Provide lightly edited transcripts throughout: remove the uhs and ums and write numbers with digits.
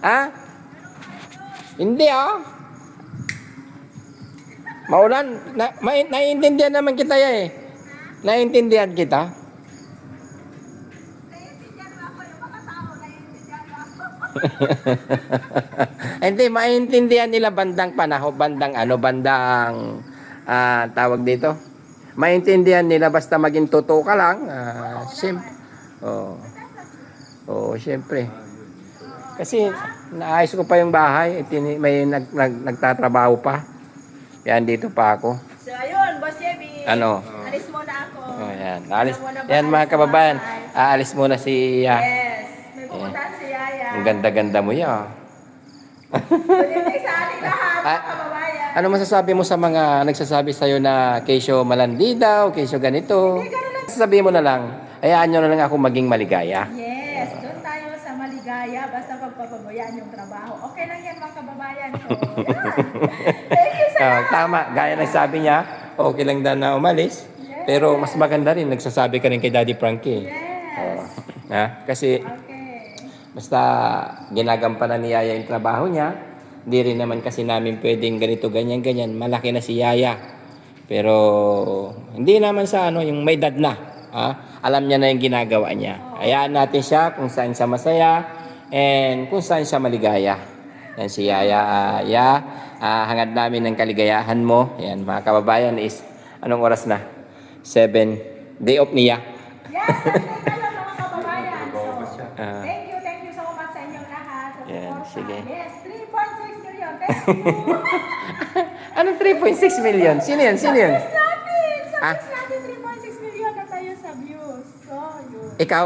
Ha? Hindi Maulan, naiintindihan naman kita eh. Naiintindihan kita. Hindi, maintindihan nila bandang panahon, bandang tawag dito. Maintindihan nila basta maging totoo ka lang. Siyempre. Siyempre. Kasi naayos ko pa yung bahay, may nagtatrabaho pa. Yan, dito pa ako. So, ayun, Boss Yemi. Ano? Alis muna ako. Yan, yan mga kababayan. Aalis muna si Yes. May pupuntahan si Yaya. Ang ganda-ganda mo yan. Good sa ating lahat, mga kababayan. Ano masasabi mo sa mga nagsasabi sa'yo na kesyo malandi daw, kesyo ganito? Hindi, ganun lang. Sabihin mo na lang, hayaan nyo na lang ako maging maligaya. Yes, doon tayo sa maligaya. Basta pagpapabayaan yung trabaho. Okay lang yan, mga kababayan. So, yan. Thank you sa Tama, gaya ng sabi niya, okay lang daw na umalis. Yes. Pero mas maganda rin, nagsasabi ka rin kay Daddy Frankie. Yes. Kasi Okay. basta ginagampanan ni Yaya yung trabaho niya, hindi rin naman kasi namin pwedeng ganito, ganyan. Malaki na si Yaya. Pero hindi naman sa yung may edad na. Alam niya na yung ginagawa niya. Hayaan natin siya kung saan siya masaya and kung saan siya maligaya. Yan si Yaya. Hangad namin ng kaligayahan mo. Yan mga kababayan is, anong oras na? 7. Day off niya. Yes, thank you mga kababayan. So, thank you so much sa inyong lahat. Yan, sige. Yes, 3.6 million. Thank you. Anong 3.6 million? Sino yan? Natin. Sa natin 3.6 million na tayo sa views. So, yun. Ikaw.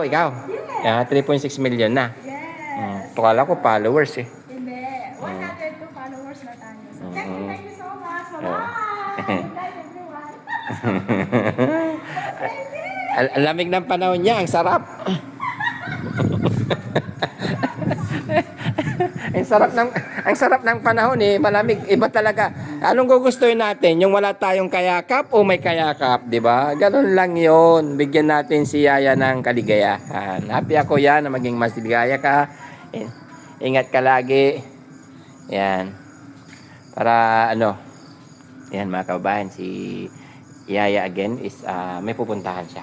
Yes. 3.6 million na. Yes. Tukala ko followers eh. Hindi. 102 followers na tayo. So, thank you so much. Bye-bye. Good night, everyone. Ang lamig ng panahon niya, ang sarap. ang sarap ng panahon eh, malamig, iba talaga. Anong gugustuhin natin? Yung wala tayong kayakap o may kayakap, 'di ba? Ganun lang 'yon. Bigyan natin si Yaya ng kaligayahan. Happy ako 'yan na maging mas ligaya ka. Ingat ka lagi. Yan. Para yan mga kababayan, si Yaya again is may pupuntahan siya.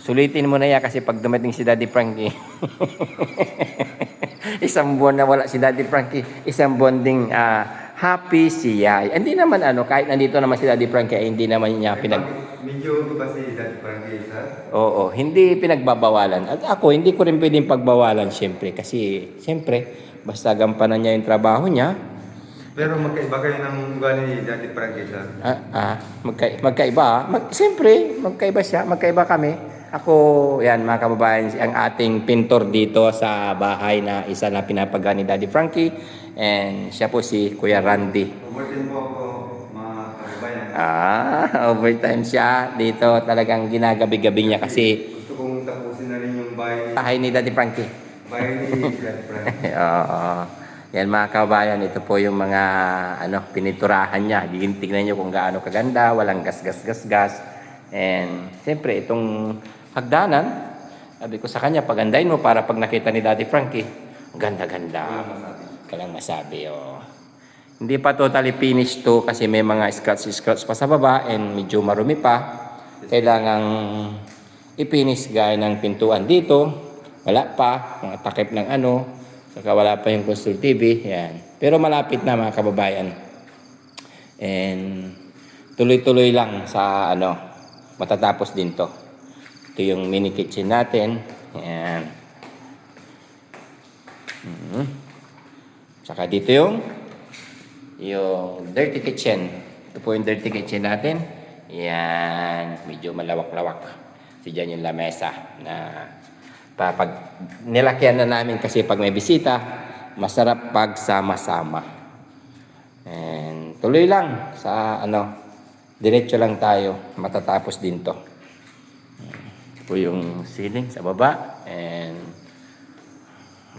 Sulitin mo na yan kasi pag dumating si Daddy Frankie, isang buwan na wala si Daddy Frankie, isang buwan ding happy si Yaya. Hindi naman kahit nandito naman si Daddy Frankie, ay hindi naman niya Medyo ba si Daddy Frankie, sir? Oo, hindi pinagbabawalan. At ako, hindi ko rin pwedeng pagbawalan siyempre. Kasi siyempre, basta gampanan niya yung trabaho niya. Pero magkaiba kayo ng ugali ni Daddy Frankie, sir? Magkaiba. Siyempre, magkaiba siya. Magkaiba kami. Ako, yan mga kababayan, ang ating pintor dito sa bahay na isa na pinapaga ni Daddy Frankie. And siya po si Kuya Randy. Overtime po ako, mga kababayan. Overtime siya. Dito talagang ginagabi-gabi niya kasi Gusto kong tapusin na rin yung bahay ni Daddy Frankie. ni Daddy Frankie. Oo. Yan mga kababayan, ito po yung mga piniturahan niya. Tignan niyo kung gaano kaganda, walang gas. And siyempre itong hagdanan, sabi ko sa kanya, pagandahin mo para pag nakita ni Daddy Frankie, ganda-ganda. Kailang masabi, Hindi pa totally finished to kasi may mga scratch pa sa baba and medyo marumi pa. Kailangang i-finish gaya ng pintuan dito. Wala pa, mga takip ng saka wala pa yung Console TV. Yan. Pero malapit na mga kababayan. And tuloy-tuloy lang sa matatapos din to. Ito yung mini kitchen natin. Yan. Saka dito yung dirty kitchen. Ito po yung dirty kitchen natin. Yan. Medyo malawak-lawak. Diyan yung lamesa na pag nilakyan na namin kasi pag may bisita, masarap pag sama-sama. And tuloy lang sa diretso lang tayo, matatapos din to. Ito po yung ceiling sa baba and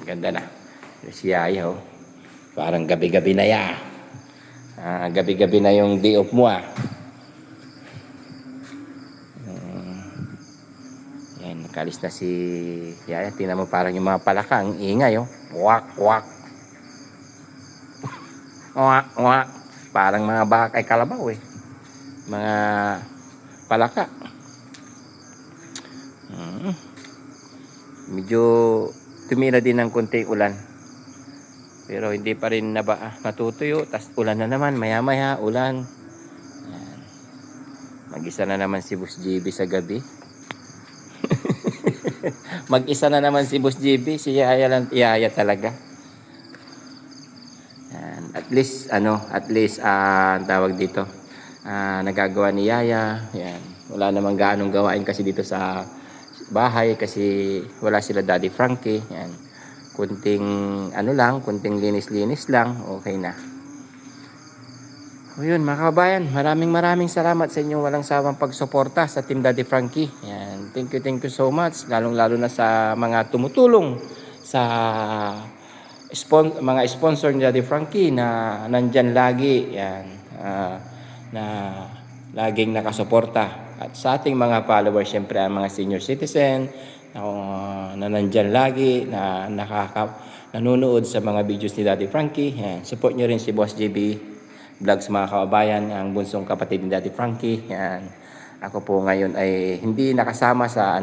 ganda na. Si Yaya parang gabi-gabi na ya. Gabi-gabi na yung day off mo Yan, kalis na si Yaya. Tingnan mo parang yung mga palaka. Ang ingay, oh. Wak, wak. Wak, wak. Parang mga baka ay kalabaw, eh. Mga palaka. Medyo tumira din ng konti ulan. Pero hindi pa rin natutuyo. Tas ulan na naman. Maya-maya, ulan. Yan. Mag-isa na naman si Boss JB sa gabi. Mag-isa na naman si Boss JB. Si Yaya lang, Yaya talaga. Yan. At least, ang tawag dito, nagagawa ni Yaya. Yan. Wala namang gaanong gawain kasi dito sa bahay kasi wala sila Daddy Frankie. Yan. Kunting linis-linis lang, okay na. O yun, mga kababayan, maraming salamat sa inyong walang sawang pagsuporta sa Team Daddy Frankie. Yan. Thank you so much, lalong-lalo na sa mga tumutulong sa mga sponsor ni Daddy Frankie na nandyan lagi. Yan. Na laging nakasuporta. At sa ating mga followers, syempre ang mga senior citizen, na nandyan lagi, na nanonood sa mga videos ni Daddy Frankie. Yan. Support nyo rin si Boss JB Vlogs, mga kababayan, ang bunsong kapatid ni Daddy Frankie. Yan. Ako po ngayon ay hindi nakasama sa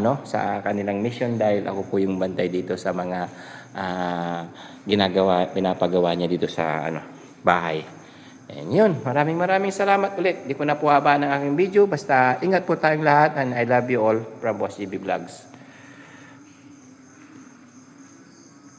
kanilang mission dahil ako po yung bantay dito sa mga pinapagawa niya dito sa bahay. And yun, maraming salamat ulit. Di ko na po habaan ang aking video. Basta ingat po tayong lahat and I love you all from Boss JB Vlogs.